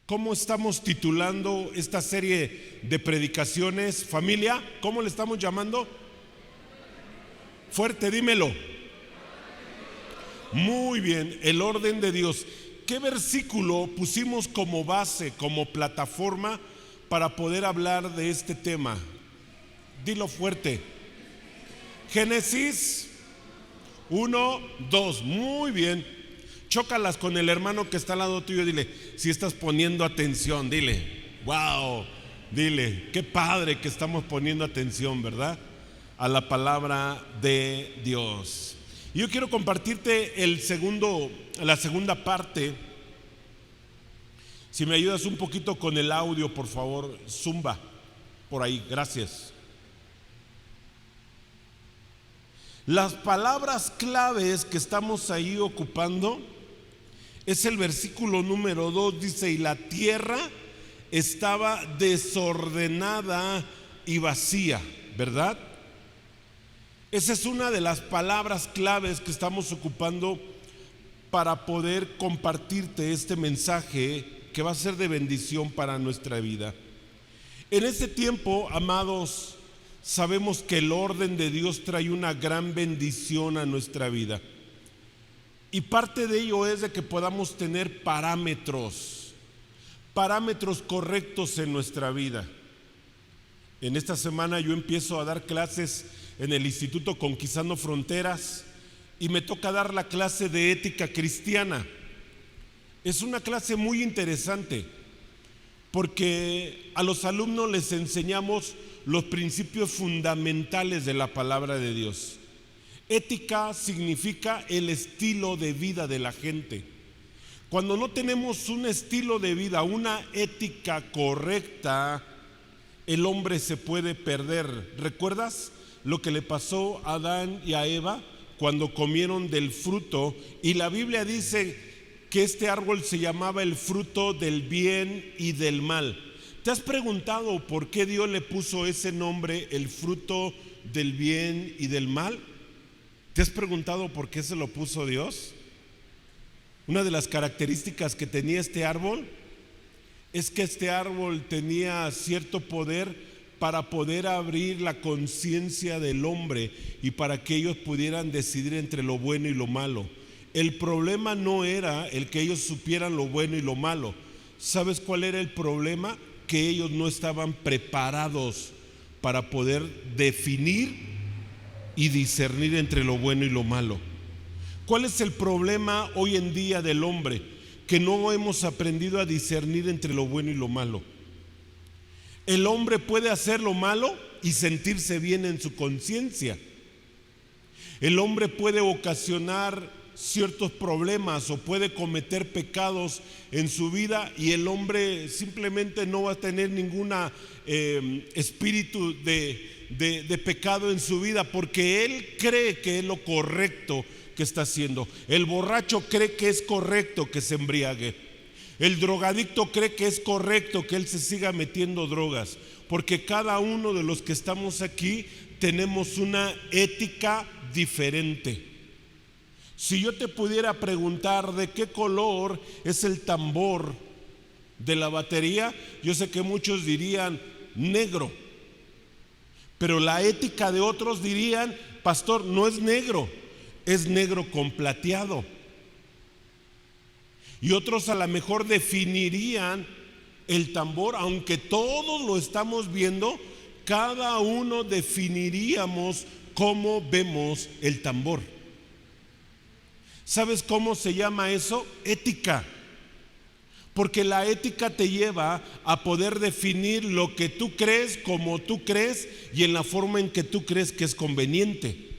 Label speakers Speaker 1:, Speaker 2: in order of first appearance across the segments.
Speaker 1: ¿Cómo estamos titulando esta serie de predicaciones? Familia, ¿cómo le estamos llamando? Fuerte, dímelo. Muy bien, el orden de Dios. ¿Qué versículo pusimos como base, como plataforma para poder hablar de este tema? Dilo fuerte. Génesis 1, 2. Muy bien. Chócalas con el hermano que está al lado tuyo. Dile, si estás poniendo atención, dile, wow, dile, qué padre que estamos poniendo atención, ¿verdad? A la palabra de Dios. Yo quiero compartirte la segunda parte. Si me ayudas un poquito con el audio, por favor, zumba por ahí, gracias. Las palabras claves que estamos ahí ocupando es el versículo número 2, dice, y la tierra estaba desordenada y vacía, ¿verdad? Esa es una de las palabras claves que estamos ocupando para poder compartirte este mensaje que va a ser de bendición para nuestra vida. En este tiempo, amados, sabemos que el orden de Dios trae una gran bendición a nuestra vida. Y parte de ello es de que podamos tener parámetros correctos en nuestra vida. En esta semana yo empiezo a dar clases en el Instituto Conquistando Fronteras y me toca dar la clase de ética cristiana. Es una clase muy interesante porque a los alumnos les enseñamos los principios fundamentales de la palabra de Dios. Ética significa el estilo de vida de la gente. Cuando no tenemos un estilo de vida, una ética correcta, el hombre se puede perder. ¿Recuerdas lo que le pasó a Adán y a Eva cuando comieron del fruto? Y la Biblia dice que este árbol se llamaba el fruto del bien y del mal. ¿Te has preguntado por qué Dios le puso ese nombre, el fruto del bien y del mal? ¿Te has preguntado por qué se lo puso Dios? Una de las características que tenía este árbol es que este árbol tenía cierto poder para poder abrir la conciencia del hombre y para que ellos pudieran decidir entre lo bueno y lo malo. El problema no era el que ellos supieran lo bueno y lo malo. ¿Sabes cuál era el problema? Que ellos no estaban preparados para poder definir y discernir entre lo bueno y lo malo. ¿Cuál es el problema hoy en día del hombre? Que no hemos aprendido a discernir entre lo bueno y lo malo. El hombre puede hacer lo malo y sentirse bien en su conciencia. El hombre puede ocasionar ciertos problemas o puede cometer pecados en su vida y el hombre simplemente no va a tener ninguna espíritu de pecado en su vida porque él cree que es lo correcto que está haciendo. El borracho cree que es correcto que se embriague. El drogadicto cree que es correcto que él se siga metiendo drogas, porque cada uno de los que estamos aquí tenemos una ética diferente. Si yo te pudiera preguntar de qué color es el tambor de la batería, yo sé que muchos dirían negro, pero la ética de otros dirían, pastor, no es negro, es negro con plateado. Y otros a lo mejor definirían el tambor, aunque todos lo estamos viendo, cada uno definiríamos cómo vemos el tambor. ¿Sabes cómo se llama eso? Ética. Porque la ética te lleva a poder definir lo que tú crees, como tú crees y en la forma en que tú crees que es conveniente.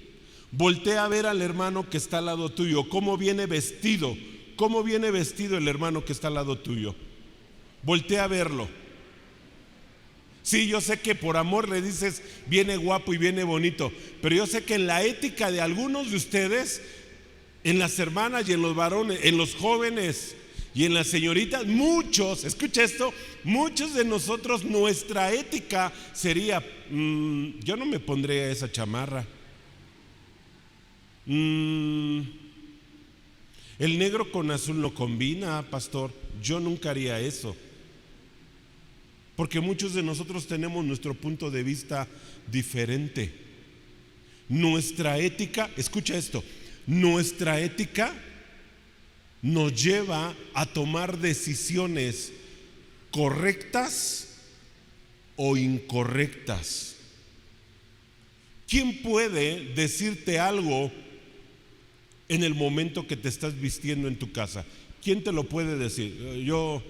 Speaker 1: Voltea a ver al hermano que está al lado tuyo, cómo viene vestido. ¿Cómo viene vestido el hermano que está al lado tuyo? Voltea a verlo. Sí, yo sé que por amor le dices viene guapo y viene bonito, pero yo sé que en la ética de algunos de ustedes, en las hermanas y en los varones, en los jóvenes y en las señoritas, muchos, escucha esto, muchos de nosotros, nuestra ética sería, yo no me pondría esa chamarra. El negro con azul no combina, pastor. Yo nunca haría eso. Porque muchos de nosotros tenemos nuestro punto de vista diferente. Nuestra ética, escucha esto, nuestra ética nos lleva a tomar decisiones correctas o incorrectas. ¿Quién puede decirte algo en el momento que te estás vistiendo en tu casa? ¿Quién te lo puede decir? Yo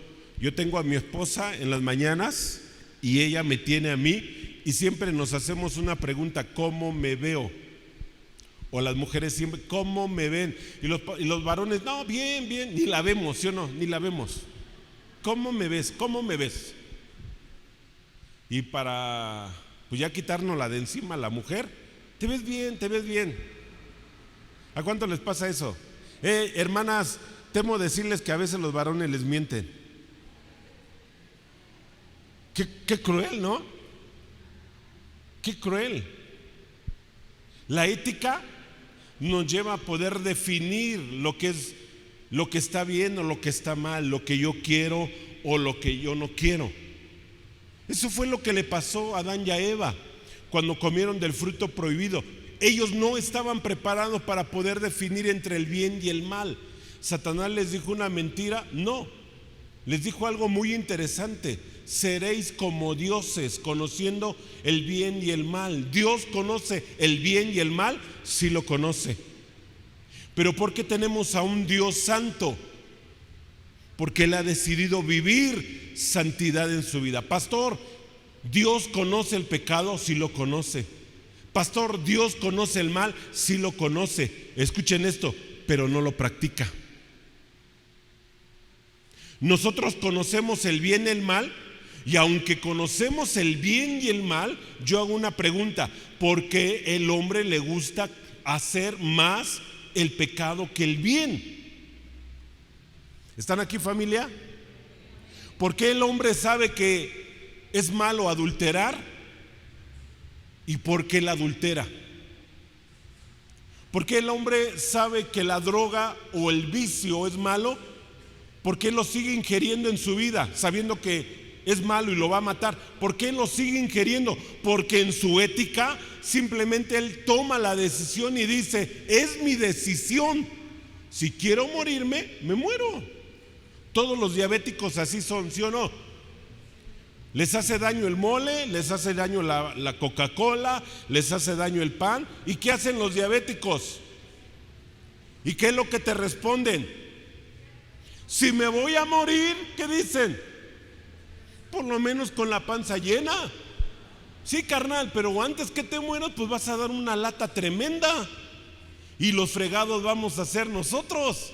Speaker 1: tengo a mi esposa en las mañanas y ella me tiene a mí, y siempre nos hacemos una pregunta: ¿cómo me veo? O las mujeres siempre: ¿cómo me ven? Y los varones: no, bien, bien, ni la vemos, ¿sí o no? Ni la vemos. ¿Cómo me ves? ¿Cómo me ves? Y para pues ya quitarnos la de encima, la mujer: te ves bien, te ves bien. ¿A cuánto les pasa eso? Hermanas, temo decirles que a veces los varones les mienten. Qué cruel, ¿no? Qué cruel. La ética nos lleva a poder definir lo que está bien o lo que está mal, lo que yo quiero o lo que yo no quiero. Eso fue lo que le pasó a Adán y a Eva cuando comieron del fruto prohibido. Ellos no estaban preparados para poder definir entre el bien y el mal. Satanás les dijo una mentira. No, les dijo algo muy interesante: seréis como dioses, conociendo el bien y el mal. Dios conoce el bien y el mal, sí lo conoce. Pero ¿por qué tenemos a un Dios santo? Porque Él ha decidido vivir santidad en su vida. Pastor, ¿Dios conoce el pecado? Sí lo conoce. Pastor, ¿Dios conoce el mal? Sí lo conoce. Escuchen esto, pero no lo practica. Nosotros conocemos el bien y el mal, y aunque conocemos el bien y el mal, yo hago una pregunta: ¿por qué el hombre le gusta hacer más el pecado que el bien? ¿Están aquí, familia? ¿Por qué el hombre sabe que es malo adulterar? ¿Y por qué él adultera? ¿Por qué el hombre sabe que la droga o el vicio es malo? ¿Por qué lo sigue ingiriendo en su vida sabiendo que es malo y lo va a matar? ¿Por qué lo sigue ingiriendo? Porque en su ética simplemente él toma la decisión y dice: es mi decisión. Si quiero morirme, me muero. Todos los diabéticos así son, ¿sí o no? Les hace daño el mole, les hace daño la Coca-Cola, les hace daño el pan. ¿Y qué hacen los diabéticos? ¿Y qué es lo que te responden? Si me voy a morir, ¿qué dicen? Por lo menos con la panza llena. Sí, carnal, pero antes que te mueras, pues vas a dar una lata tremenda. Y los fregados vamos a ser nosotros.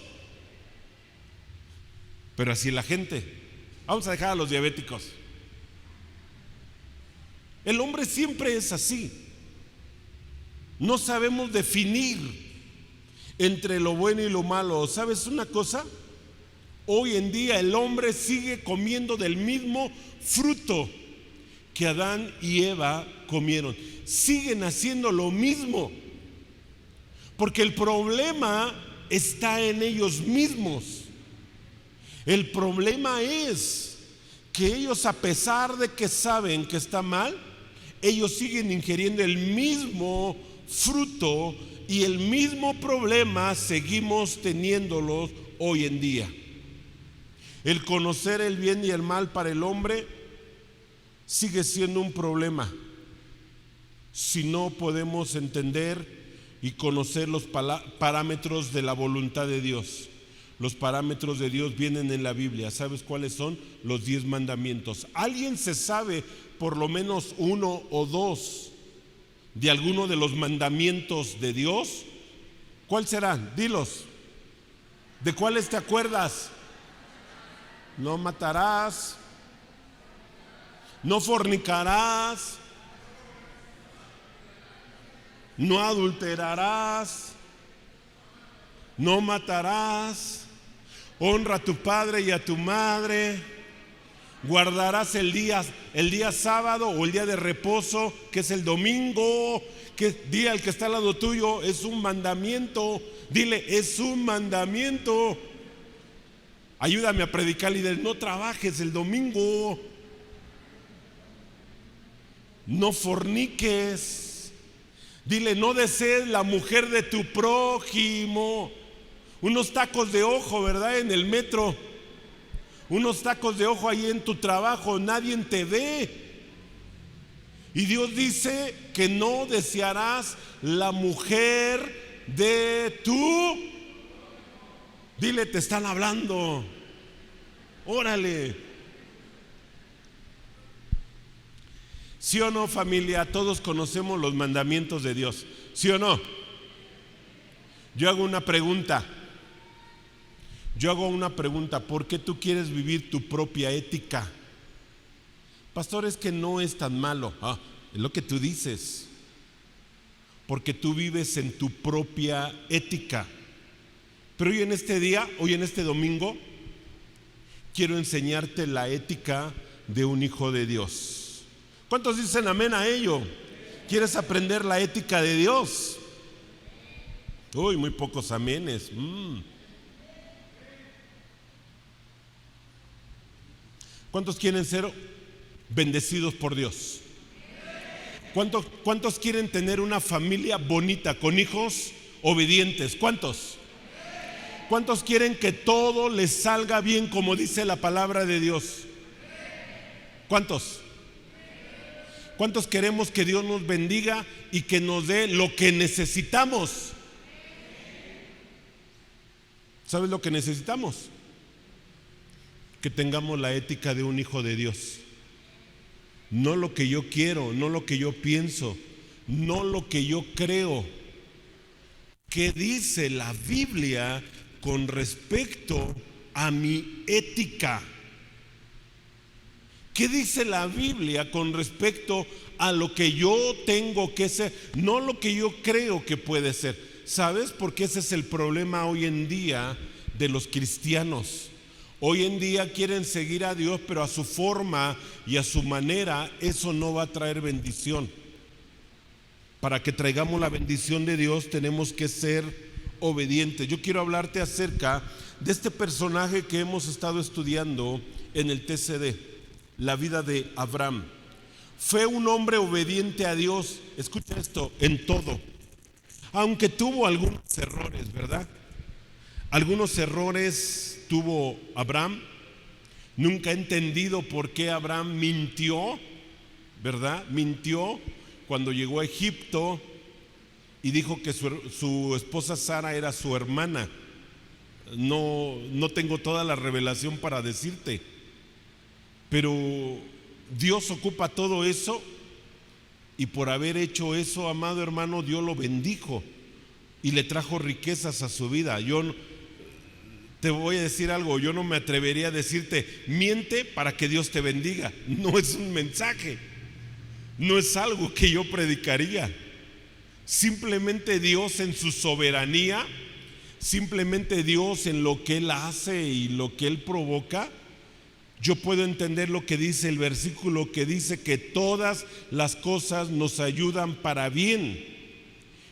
Speaker 1: Pero así la gente. Vamos a dejar a los diabéticos. El hombre siempre es así. No sabemos definir entre lo bueno y lo malo. ¿Sabes una cosa? Hoy en día el hombre sigue comiendo del mismo fruto que Adán y Eva comieron. Siguen haciendo lo mismo, porque el problema está en ellos mismos. El problema es que ellos, a pesar de que saben que está mal, ellos siguen ingiriendo el mismo fruto, y el mismo problema seguimos teniéndolos hoy en día. El conocer el bien y el mal para el hombre sigue siendo un problema si no podemos entender y conocer los parámetros de la voluntad de Dios. Los parámetros de Dios vienen en la Biblia. ¿Sabes cuáles son? Los 10 mandamientos. ¿Alguien se sabe por lo menos uno o dos de alguno de los mandamientos de Dios? ¿Cuál serán? Dilos. ¿De cuáles te acuerdas? No matarás, no fornicarás, no adulterarás, no matarás, honra a tu padre y a tu madre, guardarás el día sábado o el día de reposo, que es el domingo, que día el que está al lado tuyo, es un mandamiento. Dile: es un mandamiento. Ayúdame a predicar, líder: no trabajes el domingo. no forniques. Dile, no desees la mujer de tu prójimo. Unos tacos de ojo, ¿verdad? En el metro. Unos tacos de ojo ahí en tu trabajo, nadie te ve. Y Dios dice que no desearás la mujer de tu. Dile, te están hablando. Órale. ¿Sí o no, familia? Todos conocemos los mandamientos de Dios. ¿Sí o no? Yo hago una pregunta. ¿Por qué tú quieres vivir tu propia ética? Pastor, es que no es tan malo. Es lo que tú dices. Porque tú vives en tu propia ética. Pero hoy en este día, hoy en este domingo, quiero enseñarte la ética de un hijo de Dios. ¿Cuántos dicen amén a ello? ¿Quieres aprender la ética de Dios? Uy, muy pocos amenes. ¿Cuántos quieren ser bendecidos por Dios? ¿Cuántos quieren tener una familia bonita con hijos obedientes? ¿Cuántos? ¿Cuántos quieren que todo les salga bien como dice la palabra de Dios? ¿Cuántos? ¿Cuántos queremos que Dios nos bendiga y que nos dé lo que necesitamos? ¿Sabes lo que necesitamos? Que tengamos la ética de un hijo de Dios. No lo que yo quiero, no lo que yo pienso, no lo que yo creo. ¿Qué dice la Biblia con respecto a mi ética? ¿Qué dice la Biblia con respecto a lo que yo tengo que ser? No lo que yo creo que puede ser. ¿Sabes? Porque ese es el problema hoy en día de los cristianos. Hoy en día quieren seguir a Dios, pero a su forma y a su manera. Eso no va a traer bendición. Para que traigamos la bendición de Dios tenemos que ser obedientes. Yo quiero hablarte acerca de este personaje que hemos estado estudiando en el TCD, la vida de Abraham. Fue un hombre obediente a Dios, escucha esto, en todo. Aunque tuvo algunos errores, ¿verdad? Algunos errores tuvo Abraham. Nunca he entendido por qué Abraham mintió, ¿verdad? Mintió cuando llegó a Egipto y dijo que su esposa Sara era su hermana. No tengo toda la revelación para decirte, pero Dios ocupa todo eso, y por haber hecho eso, amado hermano, Dios lo bendijo y le trajo riquezas a su vida. Yo te voy a decir algo, yo no me atrevería a decirte miente para que Dios te bendiga. No es un mensaje, no es algo que yo predicaría. Simplemente Dios en su soberanía, simplemente Dios en lo que Él hace y lo que Él provoca. Yo puedo entender lo que dice el versículo, que dice que todas las cosas nos ayudan para bien.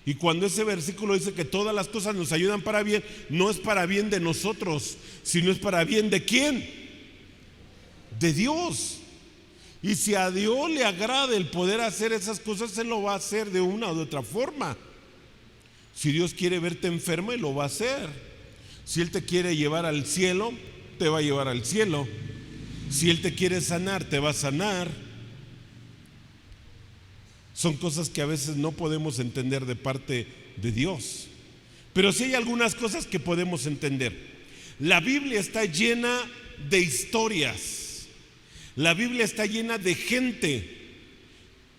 Speaker 1: Y cuando ese versículo dice que todas las cosas nos ayudan para bien, no es para bien de nosotros, sino es para bien ¿de quién? De Dios. Y si a Dios le agrada el poder hacer esas cosas, Él lo va a hacer de una u otra forma. Si Dios quiere verte enfermo, Él lo va a hacer. Si Él te quiere llevar al cielo, te va a llevar al cielo. Si Él te quiere sanar, te va a sanar. Son cosas que a veces no podemos entender de parte de Dios, pero sí hay algunas cosas que podemos entender. La Biblia está llena de historias. La Biblia está llena de gente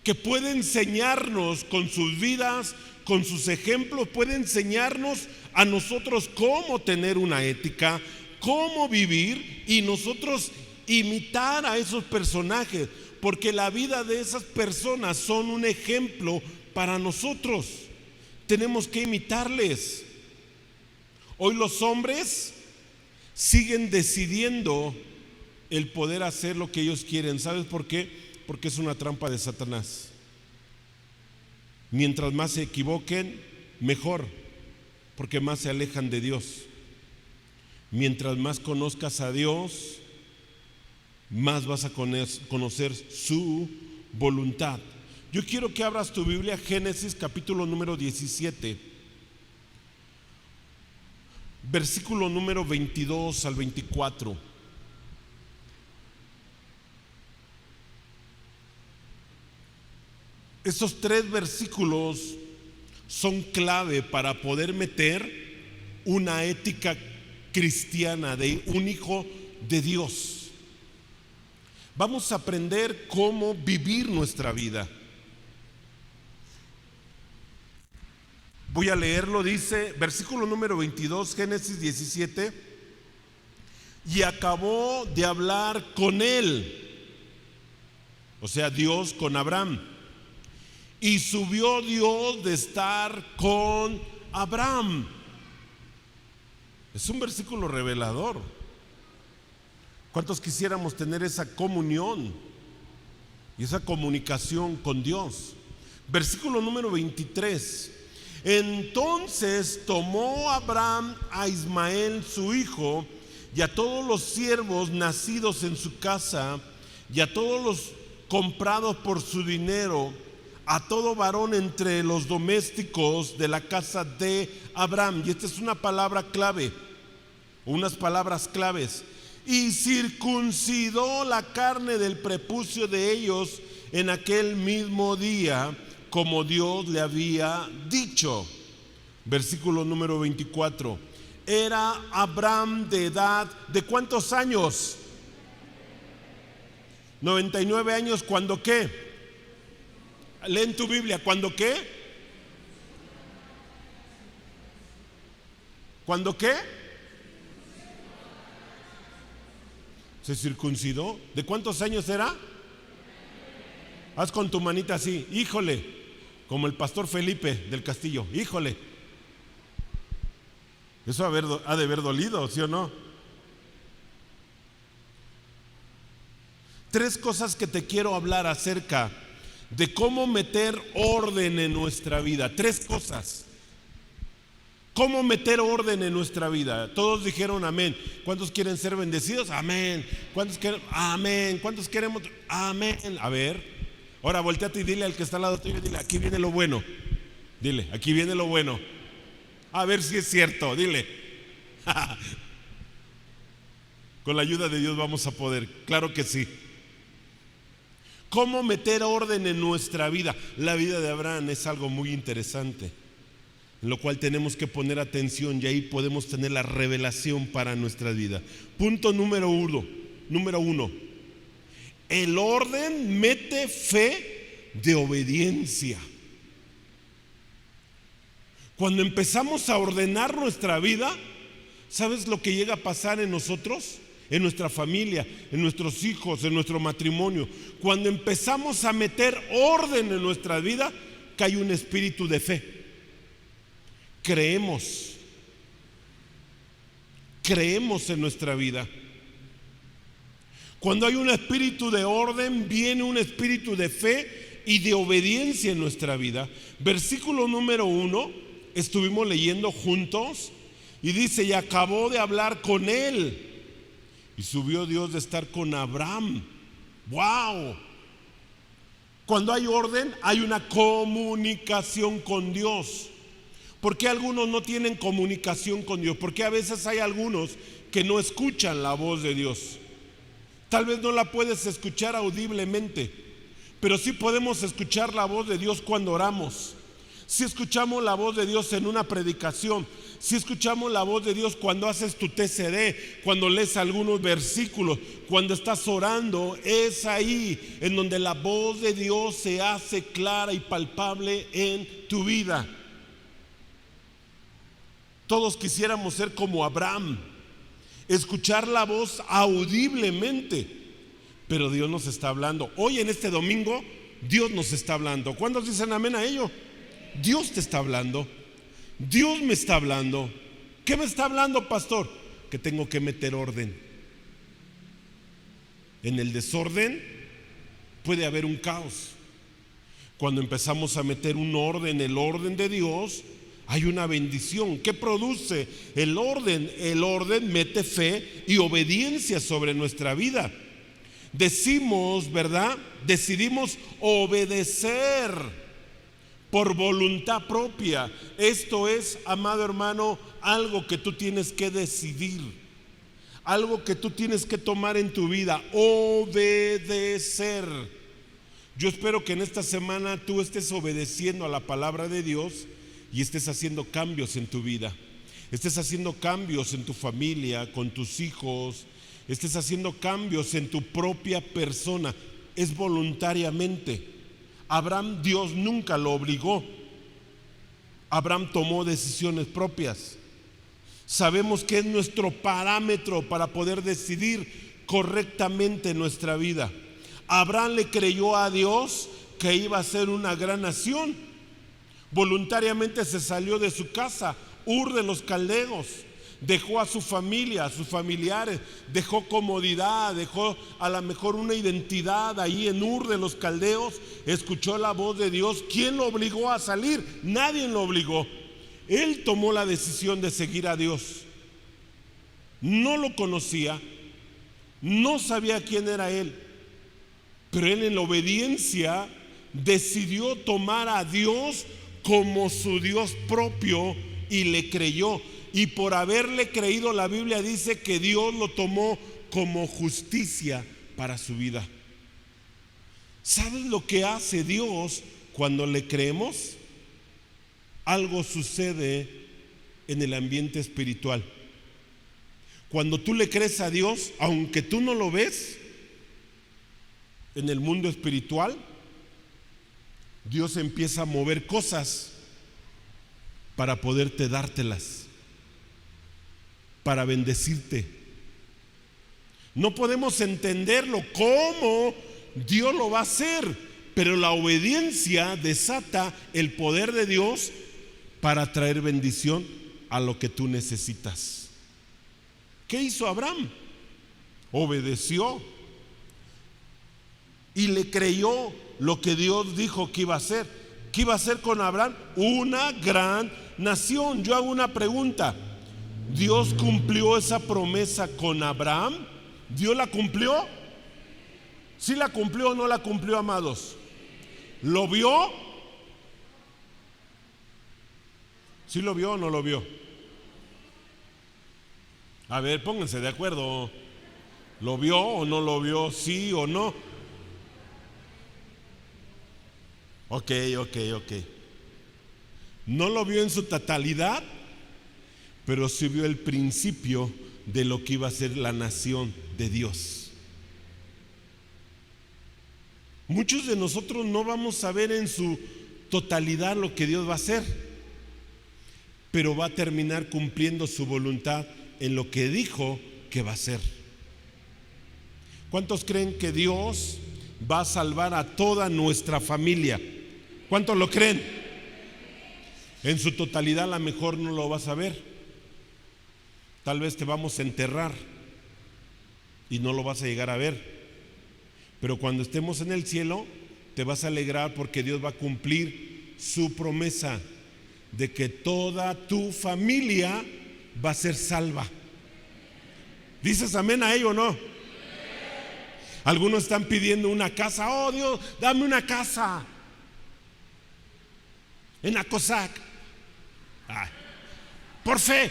Speaker 1: que puede enseñarnos con sus vidas, con sus ejemplos, puede enseñarnos a nosotros cómo tener una ética, cómo vivir, y nosotros imitar a esos personajes, porque la vida de esas personas son un ejemplo para nosotros. Tenemos que imitarles. Hoy los hombres siguen decidiendo el poder hacer lo que ellos quieren. ¿Sabes por qué? Porque es una trampa de Satanás. Mientras más se equivoquen, mejor, porque más se alejan de Dios. Mientras más conozcas a Dios, más vas a conocer su voluntad. Yo quiero que abras tu Biblia, Génesis capítulo número 17, versículo número 22 al 24. Estos 3 versículos son clave para poder meter una ética cristiana de un hijo de Dios. Vamos a aprender cómo vivir nuestra vida. Voy a leerlo, dice, versículo número 22, Génesis 17. Y acabó de hablar con él, o sea, Dios con Abraham. Y subió Dios de estar con Abraham. Es un versículo revelador. ¿Cuántos quisiéramos tener esa comunión y esa comunicación con Dios? Versículo número 23. Entonces tomó Abraham a Ismael su hijo y a todos los siervos nacidos en su casa y a todos los comprados por su dinero, a todo varón entre los domésticos de la casa de Abraham. Y esta es una palabra clave, unas palabras claves. Y circuncidó la carne del prepucio de ellos en aquel mismo día, como Dios le había dicho. Versículo número 24. Era Abraham de edad, ¿de cuántos años? 99 años. ¿Cuándo qué? Lee en tu Biblia, ¿cuándo qué? ¿Cuándo qué? ¿Se circuncidó? ¿De cuántos años era? Haz con tu manita así, híjole. Como el pastor Felipe del Castillo, híjole. Eso ha de haber dolido, ¿sí o no? 3 cosas que te quiero hablar acerca de cómo meter orden en nuestra vida. 3 cosas. ¿Cómo meter orden en nuestra vida? Todos dijeron amén. ¿Cuántos quieren ser bendecidos? Amén. ¿Cuántos quieren? Amén. ¿Cuántos queremos? Amén. A ver. Ahora volteate y dile al que está al lado tuyo, dile, aquí viene lo bueno. Dile, aquí viene lo bueno. A ver si es cierto, dile. Con la ayuda de Dios vamos a poder, claro que sí. ¿Cómo meter orden en nuestra vida? La vida de Abraham es algo muy interesante, en lo cual tenemos que poner atención y ahí podemos tener la revelación para nuestra vida. Punto número uno. El orden mete fe de obediencia. Cuando empezamos a ordenar nuestra vida, ¿sabes lo que llega a pasar en nosotros? En nuestra familia, en nuestros hijos, en nuestro matrimonio. Cuando empezamos a meter orden en nuestra vida, cae un espíritu de fe. Creemos en nuestra vida. Cuando hay un espíritu de orden, viene un espíritu de fe y de obediencia en nuestra vida. Versículo número 1, estuvimos leyendo juntos y dice, y acabó de hablar con él. Y subió Dios de estar con Abraham. ¡Wow! Cuando hay orden, hay una comunicación con Dios. ¿Por qué algunos no tienen comunicación con Dios? Porque a veces hay algunos que no escuchan la voz de Dios. Tal vez no la puedes escuchar audiblemente, pero sí podemos escuchar la voz de Dios cuando oramos. Sí escuchamos la voz de Dios en una predicación. Sí escuchamos la voz de Dios cuando haces tu TCD, cuando lees algunos versículos, cuando estás orando. Es ahí en donde la voz de Dios se hace clara y palpable en tu vida. Todos quisiéramos ser como Abraham, escuchar la voz audiblemente, pero Dios nos está hablando. Hoy en este domingo Dios nos está hablando. ¿Cuántos dicen amén a ello? Dios te está hablando. Dios me está hablando. ¿Qué me está hablando, pastor? Que tengo que meter orden. En el desorden puede haber un caos. Cuando empezamos a meter un orden, el orden de Dios, hay una bendición. ¿Qué produce el orden? El orden mete fe y obediencia sobre nuestra vida. Decimos, ¿verdad? Decidimos obedecer por voluntad propia. Esto es, amado hermano, algo que tú tienes que decidir, algo que tú tienes que tomar en tu vida, obedecer. Yo espero que en esta semana tú estés obedeciendo a la palabra de Dios y estés haciendo cambios en tu vida, estés haciendo cambios en tu familia, con tus hijos, estés haciendo cambios en tu propia persona. Es voluntariamente. Abraham, Dios nunca lo obligó. Abraham tomó decisiones propias. Sabemos que es nuestro parámetro para poder decidir correctamente en nuestra vida. Abraham le creyó a Dios que iba a ser una gran nación. Voluntariamente se salió de su casa, Ur de los Caldeos. Dejó a su familia, a sus familiares, dejó comodidad, dejó a lo mejor una identidad ahí en Ur de los Caldeos. Escuchó la voz de Dios. ¿Quién lo obligó a salir? Nadie lo obligó. Él tomó la decisión de seguir a Dios. No lo conocía, no sabía quién era él, pero él en la obediencia decidió tomar a Dios como su Dios propio y le creyó. Y por haberle creído, la Biblia dice que Dios lo tomó como justicia para su vida. ¿Sabes lo que hace Dios cuando le creemos? Algo sucede en el ambiente espiritual. Cuando tú le crees a Dios, aunque tú no lo ves, en el mundo espiritual, Dios empieza a mover cosas para poderte dártelas, para bendecirte. No podemos entenderlo cómo Dios lo va a hacer, pero la obediencia desata el poder de Dios para traer bendición a lo que tú necesitas. ¿Qué hizo Abraham? Obedeció y le creyó lo que Dios dijo que iba a hacer. ¿Qué iba a hacer con Abraham? Una gran nación. Yo hago una pregunta: ¿Dios cumplió esa promesa con Abraham? ¿Dios la cumplió? ¿Sí la cumplió o no la cumplió, amados? ¿Lo vio? ¿Sí lo vio o no lo vio? A ver, pónganse de acuerdo. ¿Lo vio o no lo vio? ¿Sí o no? Ok. No lo vio en su totalidad, pero sí vio el principio de lo que iba a ser la nación de Dios. Muchos de nosotros no vamos a ver en su totalidad lo que Dios va a hacer, pero va a terminar cumpliendo su voluntad en lo que dijo que va a hacer. ¿Cuántos creen que Dios va a salvar a toda nuestra familia? ¿Cuántos lo creen? En su totalidad a lo mejor no lo vas a ver. Tal vez te vamos a enterrar y no lo vas a llegar a ver. Pero cuando estemos en el cielo, te vas a alegrar porque Dios va a cumplir su promesa de que toda tu familia va a ser salva. ¿Dices amén a ello o no? Algunos están pidiendo una casa. Oh Dios, dame una casa en Acosac. Por fe.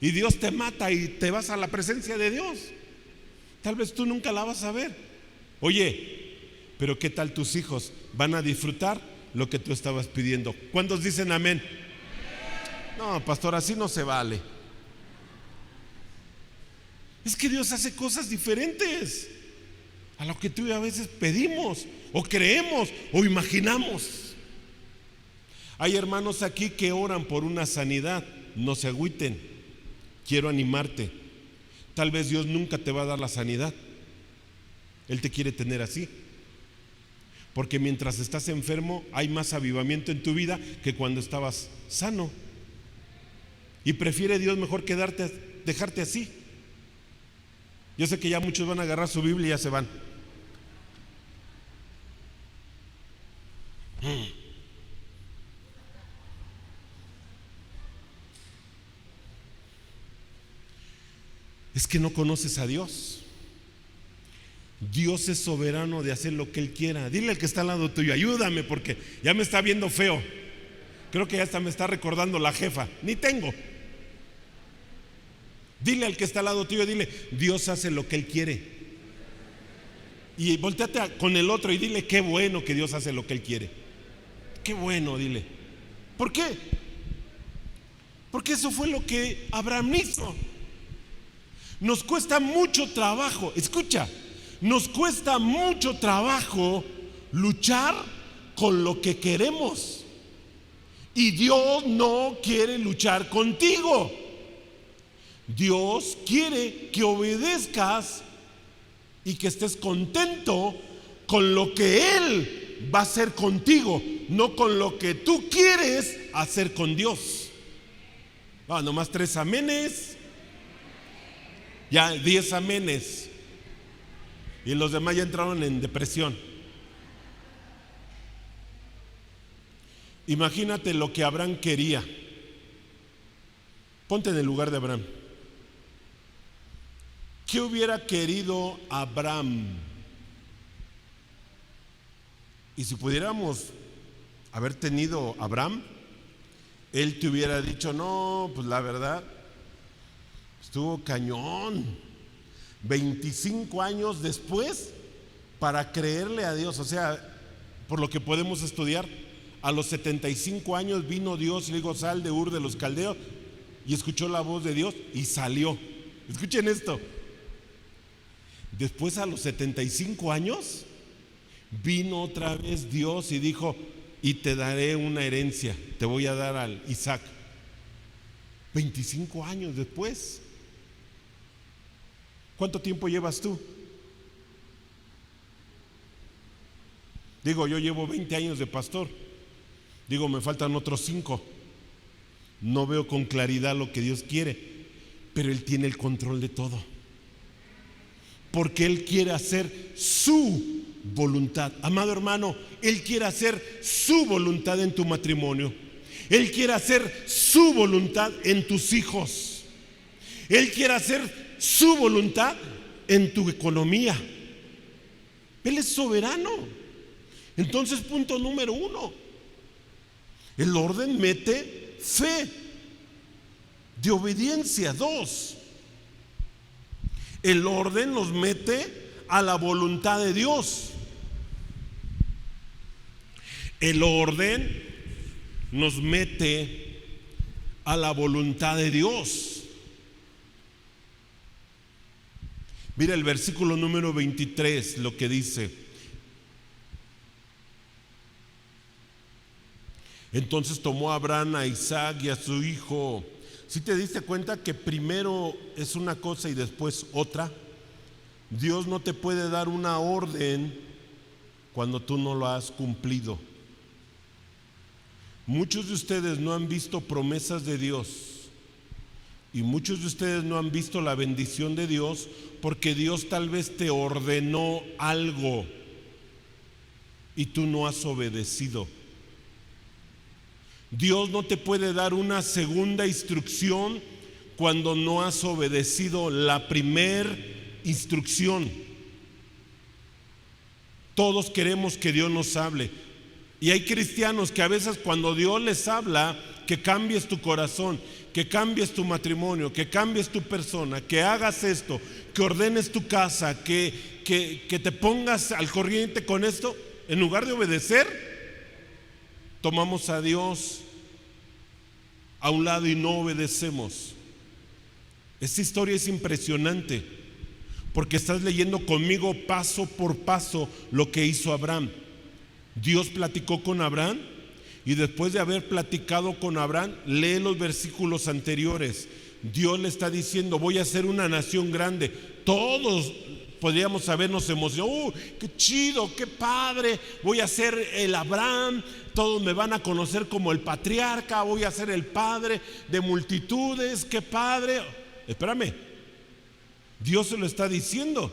Speaker 1: Y Dios te mata y te vas a la presencia de Dios. Tal vez tú nunca la vas a ver. Oye, pero ¿qué tal tus hijos? ¿Van a disfrutar lo que tú estabas pidiendo? ¿Cuántos dicen amén? No, pastor, así no se vale. Es que Dios hace cosas diferentes a lo que tú a veces pedimos o creemos o imaginamos. Hay hermanos aquí que oran por una sanidad. No se agüiten. Quiero animarte. Tal vez Dios nunca te va a dar la sanidad. Él te quiere tener así, porque mientras estás enfermo hay más avivamiento en tu vida que cuando estabas sano. Y prefiere Dios mejor dejarte así. Yo sé que ya muchos van a agarrar su Biblia y ya se van. Es que no conoces a Dios. Dios es soberano de hacer lo que Él quiera. Dile al que está al lado tuyo: ayúdame porque ya me está viendo feo. Creo que ya hasta me está recordando la jefa. Ni tengo. Dile al que está al lado tuyo, dile: Dios hace lo que Él quiere. Y volteate con el otro y dile: qué bueno que Dios hace lo que Él quiere. Qué bueno, dile. ¿Por qué? Porque eso fue lo que Abraham hizo. Nos cuesta mucho trabajo, escucha, nos cuesta mucho trabajo luchar con lo que queremos. Y Dios no quiere luchar contigo. Dios quiere que obedezcas y que estés contento con lo que Él va a hacer contigo, no con lo que tú quieres hacer con Dios. Nomás 3 amenes. Ya 10 amenes. Y los demás ya entraron en depresión. Imagínate lo que Abraham quería. Ponte en el lugar de Abraham. ¿Qué hubiera querido Abraham? Y si pudiéramos haber tenido Abraham, él te hubiera dicho: no, pues la verdad, estuvo cañón. 25 años después para creerle a Dios. O sea, por lo que podemos estudiar, a los 75 años vino Dios y le dijo: sal de Ur de los Caldeos, y escuchó la voz de Dios y salió. Escuchen esto. Después, a los 75 años, vino otra vez Dios y dijo: y te daré una herencia, te voy a dar al Isaac. 25 años después. ¿Cuánto tiempo llevas tú? Digo, yo llevo 20 años de pastor. Digo, me faltan otros 5. No veo con claridad lo que Dios quiere, pero Él tiene el control de todo. Porque Él quiere hacer su voluntad. Amado hermano, Él quiere hacer su voluntad en tu matrimonio. Él quiere hacer su voluntad en tus hijos. Él quiere hacer su voluntad en tu economía. Él es soberano. Entonces, punto número 1, el orden mete fe de obediencia. 2, el orden nos mete a la voluntad de Dios. El orden nos mete a la voluntad de Dios. Mira el versículo número 23, lo que dice: entonces tomó Abraham a Isaac y a su hijo. ¿Sí te diste cuenta que primero es una cosa y después otra? Dios no te puede dar una orden cuando tú no lo has cumplido. Muchos de ustedes no han visto promesas de Dios, y muchos de ustedes no han visto la bendición de Dios porque Dios tal vez te ordenó algo y tú no has obedecido. Dios no te puede dar una segunda instrucción cuando no has obedecido la primera instrucción. Todos queremos que Dios nos hable, y hay cristianos que a veces cuando Dios les habla, que cambies tu corazón, que cambies tu matrimonio, que cambies tu persona, que hagas esto, que ordenes tu casa, que te pongas al corriente con esto, en lugar de obedecer, tomamos a Dios a un lado y no obedecemos. Esta historia es impresionante, porque estás leyendo conmigo paso por paso lo que hizo Abraham. Dios platicó con Abraham, y después de haber platicado con Abraham, lee los versículos anteriores. Dios le está diciendo: voy a hacer una nación grande. Todos podríamos habernos emocionado: qué chido, qué padre, voy a ser el Abraham, todos me van a conocer como el patriarca, voy a ser el padre de multitudes, qué padre. Espérame, Dios se lo está diciendo,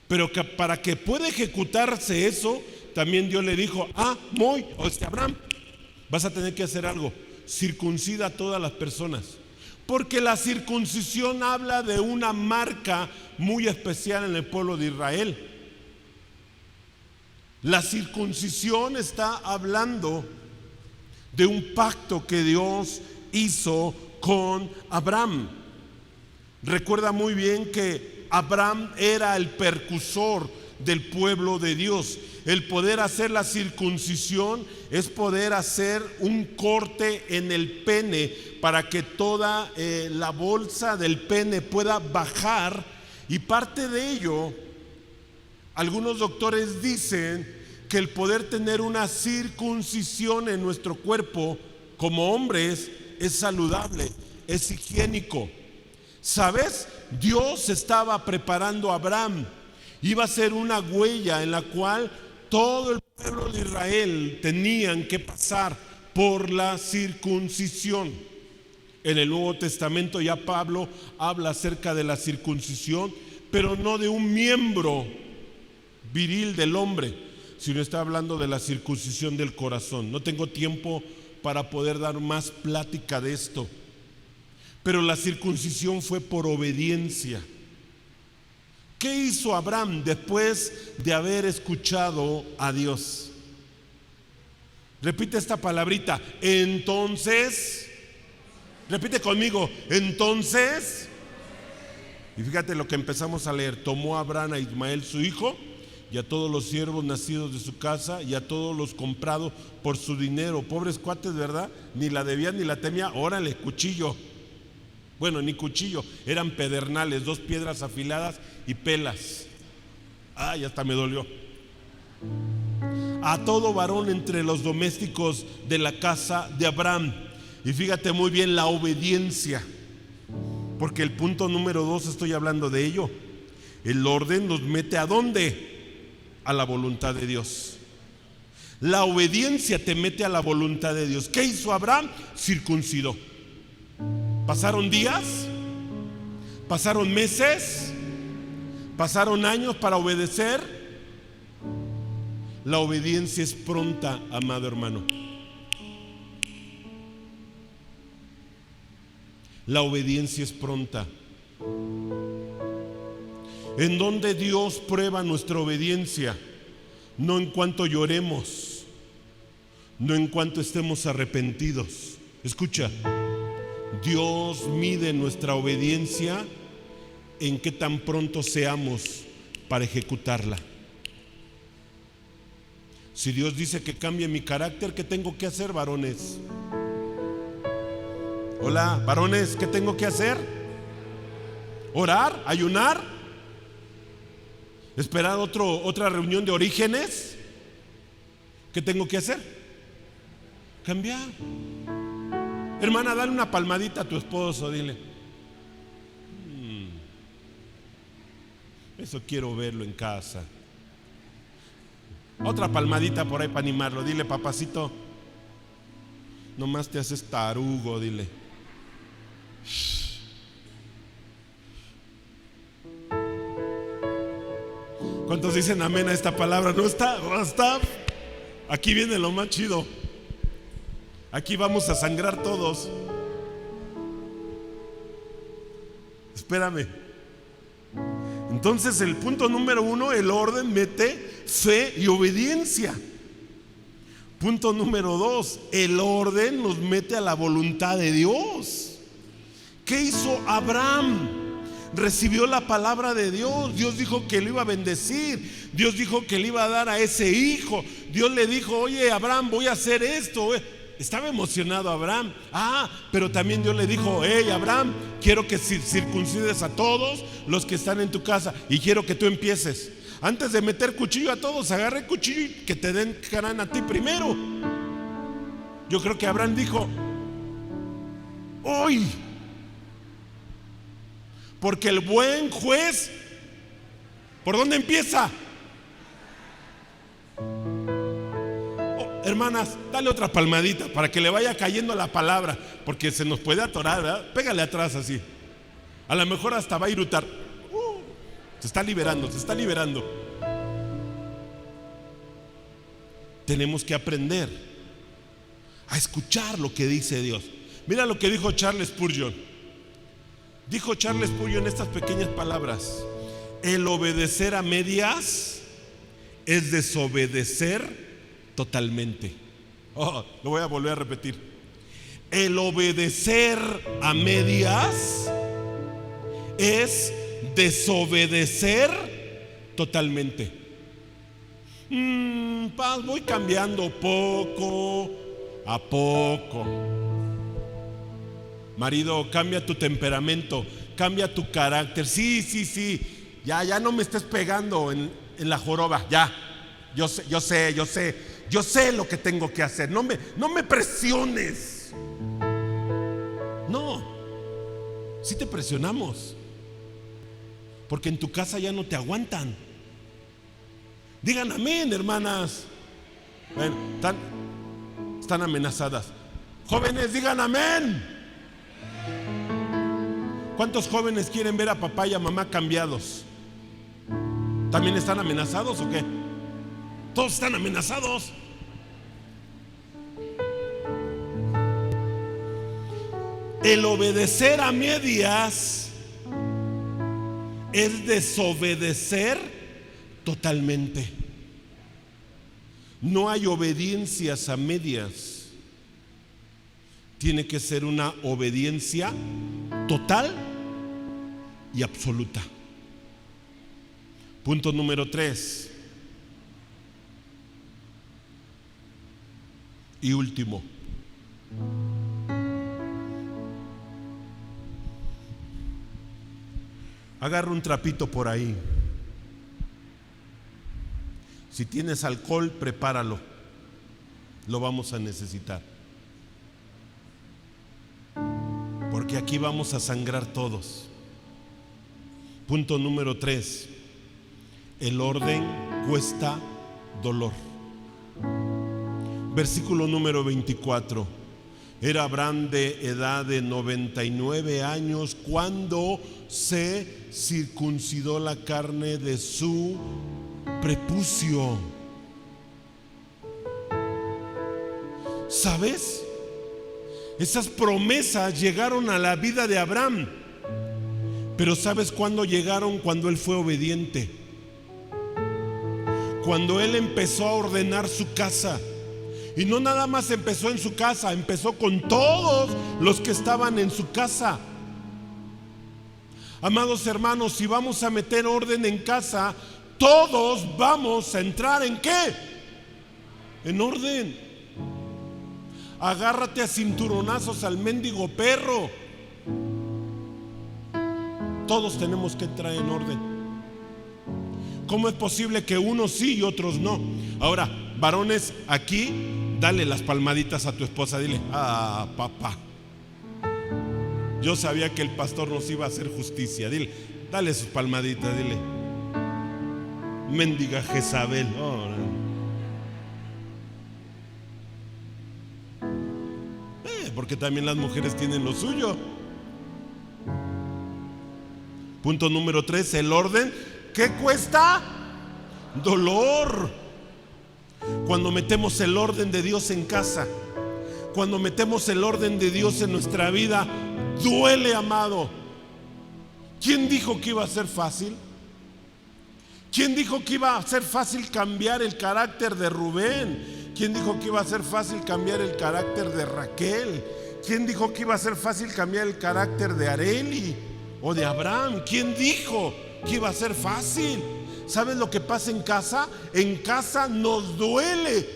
Speaker 1: pero que para que pueda ejecutarse eso, también Dios le dijo: Abraham, vas a tener que hacer algo, circuncida a todas las personas, Porque la circuncisión habla de una marca muy especial en el pueblo de Israel. La circuncisión está hablando de un pacto que Dios hizo con Abraham. Recuerda muy bien que Abraham era el precursor del pueblo de Dios. El poder hacer la circuncisión es poder hacer un corte en el pene para que toda la bolsa del pene pueda bajar, y parte de ello, algunos doctores dicen que el poder tener una circuncisión en nuestro cuerpo como hombres es saludable, es higiénico. ¿Sabes? Dios estaba preparando a Abraham. Iba a ser una huella en la cual todo el pueblo de Israel tenían que pasar por la circuncisión. En el Nuevo Testamento ya Pablo habla acerca de la circuncisión, pero no de un miembro viril del hombre, sino está hablando de la circuncisión del corazón. No tengo tiempo para poder dar más plática de esto, pero la circuncisión fue por obediencia. ¿Qué hizo Abraham después de haber escuchado a Dios? Repite esta palabrita, entonces. Repite conmigo, entonces. Y fíjate lo que empezamos a leer. Tomó Abraham a Ismael su hijo, y a todos los siervos nacidos de su casa, y a todos los comprados por su dinero. Pobres cuates, ¿verdad? Ni la debían ni la temía. Órale, cuchillo. Bueno, ni cuchillo, eran pedernales, 2 piedras afiladas y pelas. Ay, hasta me dolió. A todo varón entre los domésticos de la casa de Abraham. Y fíjate muy bien la obediencia, porque el punto número 2 estoy hablando de ello. El orden nos mete ¿a dónde? A la voluntad de Dios. La obediencia te mete a la voluntad de Dios. ¿Qué hizo Abraham? Circuncidó. Pasaron días, pasaron meses, pasaron años para obedecer. La obediencia es pronta, amado hermano. La obediencia es pronta. ¿En dónde Dios prueba nuestra obediencia? No en cuanto lloremos, no en cuanto estemos arrepentidos. Escucha, Dios mide nuestra obediencia en qué tan pronto seamos para ejecutarla. Si Dios dice que cambie mi carácter, ¿qué tengo que hacer, varones? Hola, varones, ¿qué tengo que hacer? ¿Orar? ¿Ayunar? ¿Esperar otra reunión de orígenes? ¿Qué tengo que hacer? Cambiar. Hermana, dale una palmadita a tu esposo, dile. Eso quiero verlo en casa. Otra palmadita por ahí para animarlo. Dile, papacito, nomás te haces tarugo, dile. ¿Cuántos dicen amén a esta palabra? No está. Aquí viene lo más chido. Aquí vamos a sangrar todos. Espérame. Entonces el punto número 1, el orden mete fe y obediencia. Punto número 2, el orden nos mete a la voluntad de Dios. ¿Qué hizo Abraham? Recibió la palabra de Dios. Dios dijo que le iba a bendecir. Dios dijo que le iba a dar a ese hijo. Dios le dijo, oye Abraham, voy a hacer esto. Estaba emocionado Abraham. Pero también Dios le dijo, hey Abraham, quiero que circuncides a todos los que están en tu casa, y quiero que tú empieces. Antes de meter cuchillo a todos, agarra el cuchillo y que te den carán a ti primero. Yo creo que Abraham dijo, hoy, porque el buen juez, ¿por dónde empieza? Hermanas, dale otra palmadita para que le vaya cayendo la palabra, porque se nos puede atorar, ¿verdad? Pégale atrás así. A lo mejor hasta va a irutar. Se está liberando. Tenemos que aprender a escuchar lo que dice Dios. Mira lo que dijo Charles Spurgeon. Dijo Charles Puyo en estas pequeñas palabras: el obedecer a medias es desobedecer totalmente. Lo voy a volver a repetir. El obedecer a medias es desobedecer totalmente. Voy cambiando poco a poco. Marido, cambia tu temperamento, cambia tu carácter. Sí. Ya no me estés pegando en la joroba. Ya, yo sé lo que tengo que hacer. No me presiones. No, sí te presionamos, porque en tu casa ya no te aguantan. Digan amén, hermanas. Bueno, están amenazadas. Jóvenes, digan amén. ¿Cuántos jóvenes quieren ver a papá y a mamá cambiados? ¿También están amenazados o qué? Todos están amenazados. El obedecer a medias es desobedecer totalmente. No hay obediencias a medias. Tiene que ser una obediencia total y absoluta. Punto número 3 y último. Agarra un trapito por ahí. Si tienes alcohol, prepáralo. Lo vamos a necesitar. Porque aquí vamos a sangrar todos. Punto número 3. El orden cuesta dolor. Versículo número 24. Era Abraham de edad de 99 años cuando se circuncidó la carne de su prepucio. ¿Sabes? Esas promesas llegaron a la vida de Abraham. Pero ¿sabes cuándo llegaron? Cuando él fue obediente. Cuando él empezó a ordenar su casa. Y no nada más empezó en su casa, empezó con todos los que estaban en su casa. Amados hermanos, si vamos a meter orden en casa, todos vamos a entrar ¿en qué? En orden. Agárrate a cinturonazos al mendigo perro. Todos tenemos que entrar en orden. ¿Cómo es posible que unos sí y otros no? Ahora, varones, aquí, dale las palmaditas a tu esposa. Dile: papá, yo sabía que el pastor nos iba a hacer justicia. Dile, dale sus palmaditas, dile: mendiga Jezabel. Porque también las mujeres tienen lo suyo. Punto número 3, el orden. ¿Qué cuesta? Dolor. Cuando metemos el orden de Dios en casa, cuando metemos el orden de Dios en nuestra vida, duele, amado. ¿Quién dijo que iba a ser fácil? ¿Quién dijo que iba a ser fácil cambiar el carácter de Rubén? ¿Quién dijo que iba a ser fácil cambiar el carácter de Raquel? ¿Quién dijo que iba a ser fácil cambiar el carácter de Areli o de Abraham? ¿Quién dijo que iba a ser fácil? ¿Sabes lo que pasa en casa? En casa nos duele.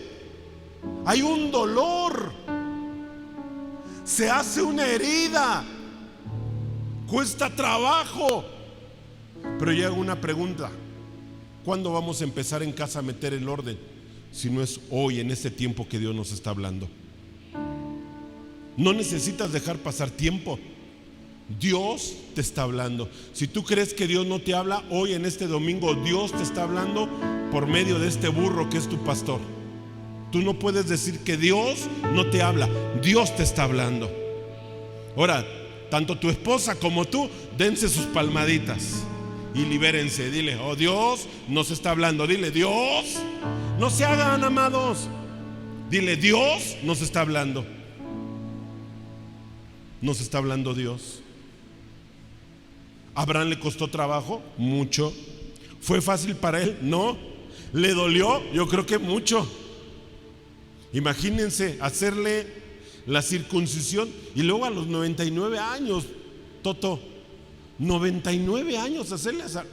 Speaker 1: Hay un dolor. Se hace una herida. Cuesta trabajo. Pero llega una pregunta: ¿cuándo vamos a empezar en casa a meter el orden? Si no es hoy, en este tiempo que Dios nos está hablando. No necesitas dejar pasar tiempo. Dios te está hablando. Si tú crees que Dios no te habla, hoy en este domingo Dios te está hablando por medio de este burro que es tu pastor. Tú no puedes decir que Dios no te habla. Dios te está hablando. Ahora, tanto tu esposa como tú, dense sus palmaditas y libérense. Dile: oh, Dios nos está hablando. Dile: Dios, no se hagan, amados. Dile: Dios nos está hablando. Nos está hablando Dios. ¿Abraham le costó trabajo? Mucho. ¿Fue fácil para él? No. ¿Le dolió? Yo creo que mucho. Imagínense hacerle la circuncisión y luego a los 99 años, Toto, 99 años hacerle esa.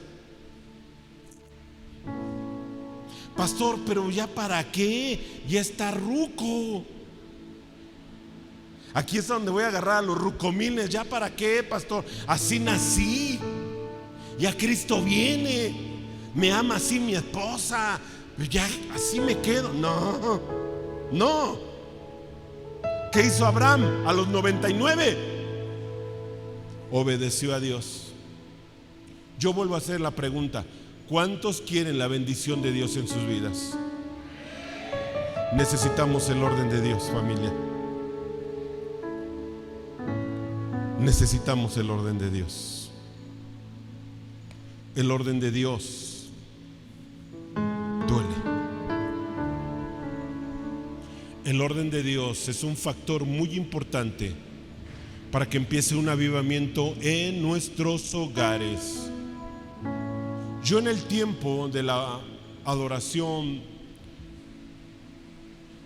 Speaker 1: Pastor, pero ya para qué, ya está ruco. Aquí es donde voy a agarrar a los rucomines. ¿Ya para qué, pastor? Así nací. Ya Cristo viene. Me ama así mi esposa. Ya así me quedo. No, no. ¿Qué hizo Abraham a los 99? Obedeció a Dios. Yo vuelvo a hacer la pregunta: ¿cuántos quieren la bendición de Dios en sus vidas? Necesitamos el orden de Dios, familia. Necesitamos el orden de Dios. El orden de Dios duele. El orden de Dios es un factor muy importante para que empiece un avivamiento en nuestros hogares. Yo en el tiempo de la adoración,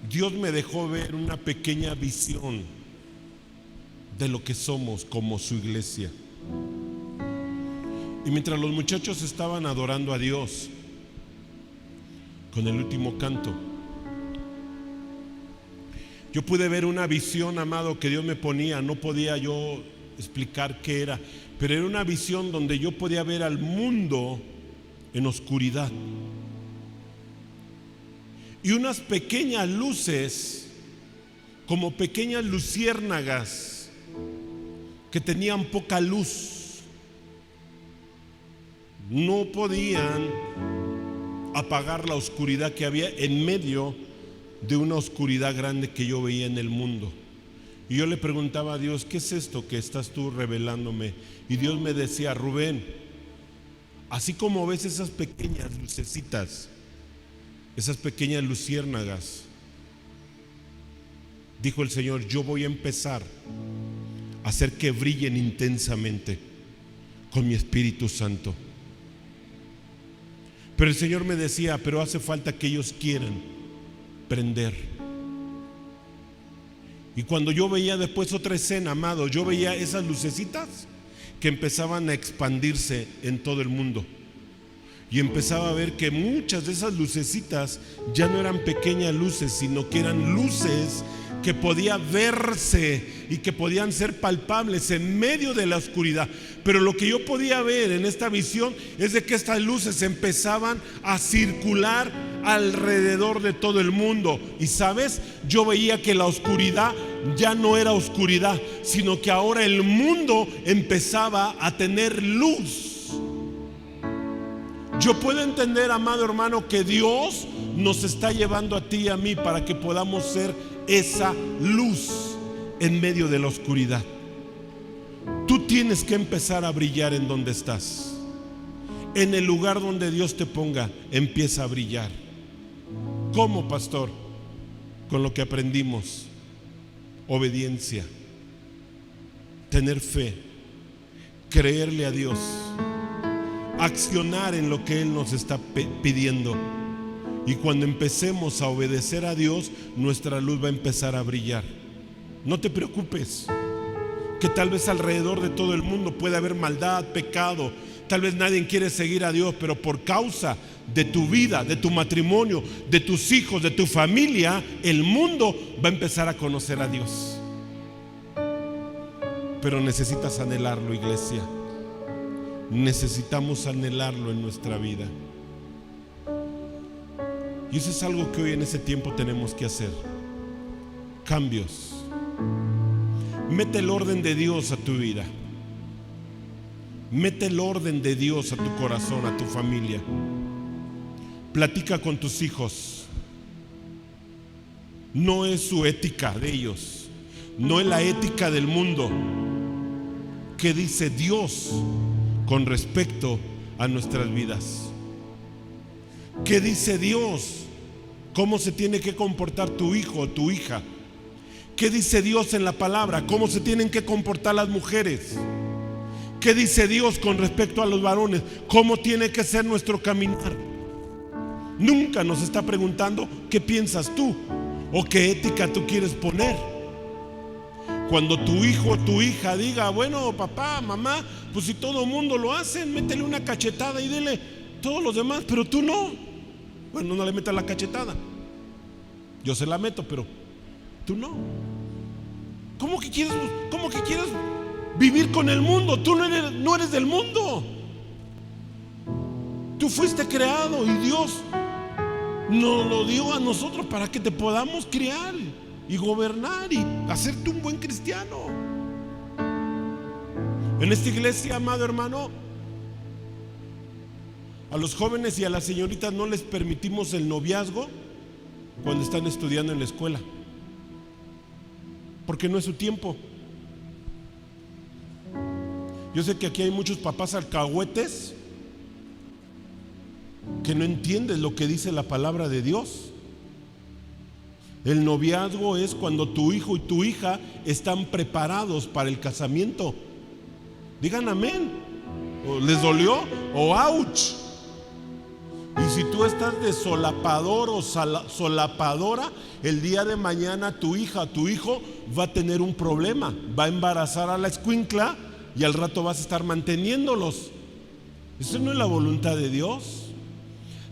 Speaker 1: Dios me dejó ver una pequeña visión de lo que somos como su iglesia. Y mientras los muchachos estaban adorando a Dios con el último canto, yo pude ver una visión, amado, que Dios me ponía. No podía yo explicar qué era, pero era una visión donde yo podía ver al mundo en oscuridad y unas pequeñas luces, como pequeñas luciérnagas que tenían poca luz, no podían apagar la oscuridad que había en medio de una oscuridad grande que yo veía en el mundo. Y yo le preguntaba a Dios: ¿qué es esto que estás tú revelándome? Y Dios me decía: Rubén, así como ves esas pequeñas lucecitas, esas pequeñas luciérnagas, dijo el Señor, yo voy a empezar a hacer que brillen intensamente con mi Espíritu Santo. Pero el Señor me decía: pero hace falta que ellos quieran prender. Y cuando yo veía después otra escena, amado, yo veía esas lucecitas que empezaban a expandirse en todo el mundo. Y empezaba a ver que muchas de esas lucecitas ya no eran pequeñas luces, sino que eran luces que podían verse y que podían ser palpables en medio de la oscuridad. Pero lo que yo podía ver en esta visión es de que estas luces empezaban a circular alrededor de todo el mundo. Y sabes, yo veía que la oscuridad ya no era oscuridad, sino que ahora el mundo empezaba a tener luz. Yo puedo entender, amado hermano, que Dios nos está llevando a ti y a mí para que podamos ser esa luz en medio de la oscuridad. Tú tienes que empezar a brillar en donde estás. En el lugar donde Dios te ponga, empieza a brillar. ¿Cómo, pastor? Con lo que aprendimos: obediencia, tener fe, creerle a Dios, accionar en lo que Él nos está pidiendo. Y cuando empecemos a obedecer a Dios, nuestra luz va a empezar a brillar. No te preocupes, que tal vez alrededor de todo el mundo puede haber maldad, pecado. Tal vez nadie quiere seguir a Dios, pero por causa de tu vida, de tu matrimonio, de tus hijos, de tu familia, el mundo va a empezar a conocer a Dios. Pero necesitas anhelarlo, iglesia. Necesitamos anhelarlo en nuestra vida. Y eso es algo que hoy en ese tiempo tenemos que hacer. Cambios. Mete el orden de Dios a tu vida. Mete el orden de Dios a tu corazón, a tu familia. Platica con tus hijos. No es su ética de ellos, no es la ética del mundo. ¿Qué dice Dios con respecto a nuestras vidas? ¿Qué dice Dios? ¿Cómo se tiene que comportar tu hijo o tu hija? ¿Qué dice Dios en la palabra? ¿Cómo se tienen que comportar las mujeres? ¿Qué dice Dios con respecto a los varones? ¿Cómo tiene que ser nuestro caminar? Nunca nos está preguntando qué piensas tú o qué ética tú quieres poner. Cuando tu hijo o tu hija diga, bueno, papá, mamá, pues si todo el mundo lo hace, métele una cachetada y dile todos los demás, pero tú no. Bueno, no le metas la cachetada. Yo se la meto, pero tú no. ¿Cómo que quieres vivir con el mundo? Tú no eres del mundo. Tú fuiste creado y Dios nos lo dio a nosotros para que te podamos criar y gobernar y hacerte un buen cristiano. En esta iglesia, amado hermano, a los jóvenes y a las señoritas no les permitimos el noviazgo cuando están estudiando en la escuela, porque no es su tiempo. Yo sé que aquí hay muchos papás alcahuetes que no entienden lo que dice la palabra de Dios. El noviazgo es cuando tu hijo y tu hija están preparados para el casamiento. Digan amén. ¿O les dolió? O ouch. Y si tú estás de solapador o solapadora, el día de mañana tu hija, tu hijo va a tener un problema. Va a embarazar a la escuincla y al rato vas a estar manteniéndolos. Eso no es la voluntad de Dios.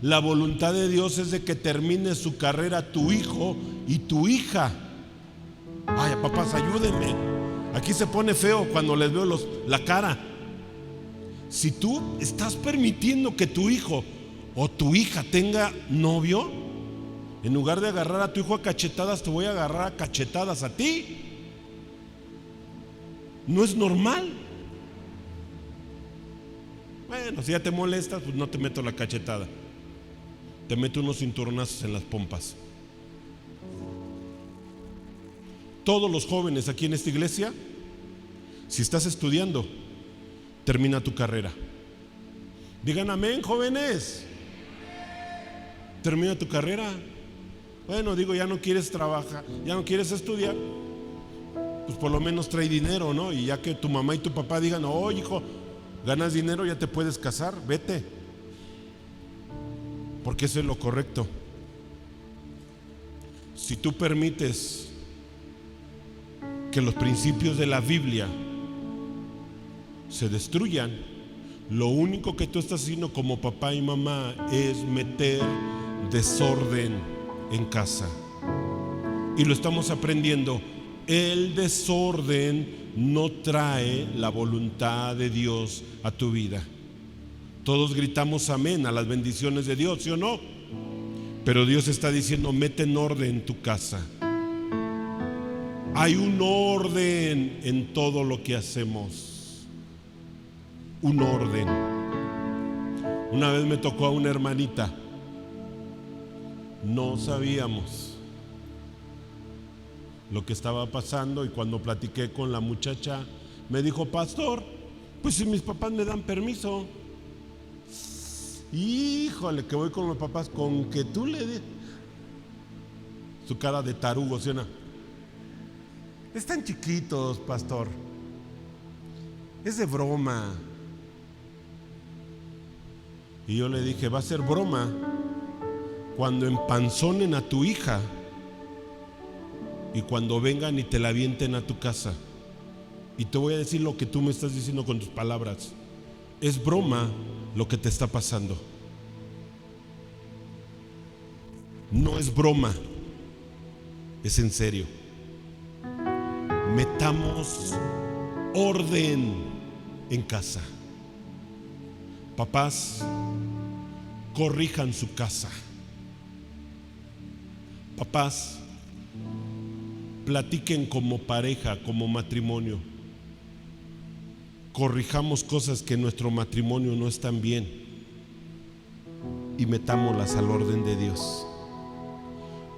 Speaker 1: La voluntad de Dios es de que termine su carrera tu hijo y tu hija. Ay, papás, ayúdenme. Aquí se pone feo cuando les veo la cara. Si tú estás permitiendo que tu hijo o tu hija tenga novio, en lugar de agarrar a tu hijo a cachetadas, te voy a agarrar a cachetadas a ti. No es normal. Bueno, si ya te molestas, pues no te meto la cachetada. Te meto unos cinturonazos en las pompas. Todos los jóvenes aquí en esta iglesia, si estás estudiando, termina tu carrera. Digan amén, jóvenes. Termina tu carrera. Bueno, digo, ya no quieres trabajar, ya no quieres estudiar, pues por lo menos trae dinero, ¿no? Y ya que tu mamá y tu papá digan, oh, hijo, ganas dinero, ya te puedes casar, vete. Porque eso es lo correcto. Si tú permites que los principios de la Biblia se destruyan, lo único que tú estás haciendo como papá y mamá es meter desorden en casa. Y lo estamos aprendiendo. El desorden no trae la voluntad de Dios a tu vida. Todos gritamos amén a las bendiciones de Dios, ¿sí o no? Pero Dios está diciendo, mete en orden tu casa. Hay un orden en todo lo que hacemos. Un orden. Una vez me tocó a una hermanita. No sabíamos lo que estaba pasando y cuando platiqué con la muchacha me dijo, pastor, pues si mis papás me dan permiso. Híjole, que voy con los papás, con que tú le des su cara de tarugo, ¿sí o no? Están chiquitos, pastor, es de broma. Y yo le dije, va a ser broma cuando empanzonen a tu hija y cuando vengan y te la avienten a tu casa. Y te voy a decir lo que tú me estás diciendo con tus palabras. Es broma lo que te está pasando. No es broma, es en serio. Metamos orden en casa. Papás, corrijan su casa. Papás, platiquen como pareja, como matrimonio. Corrijamos cosas que en nuestro matrimonio no están bien y metámoslas al orden de Dios.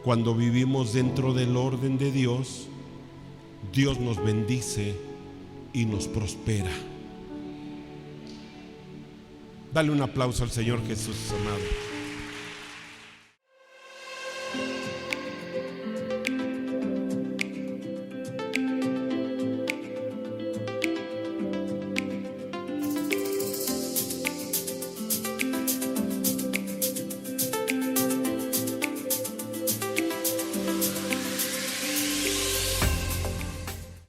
Speaker 1: Cuando vivimos dentro del orden de Dios, Dios nos bendice y nos prospera. Dale un aplauso al Señor Jesús, amado.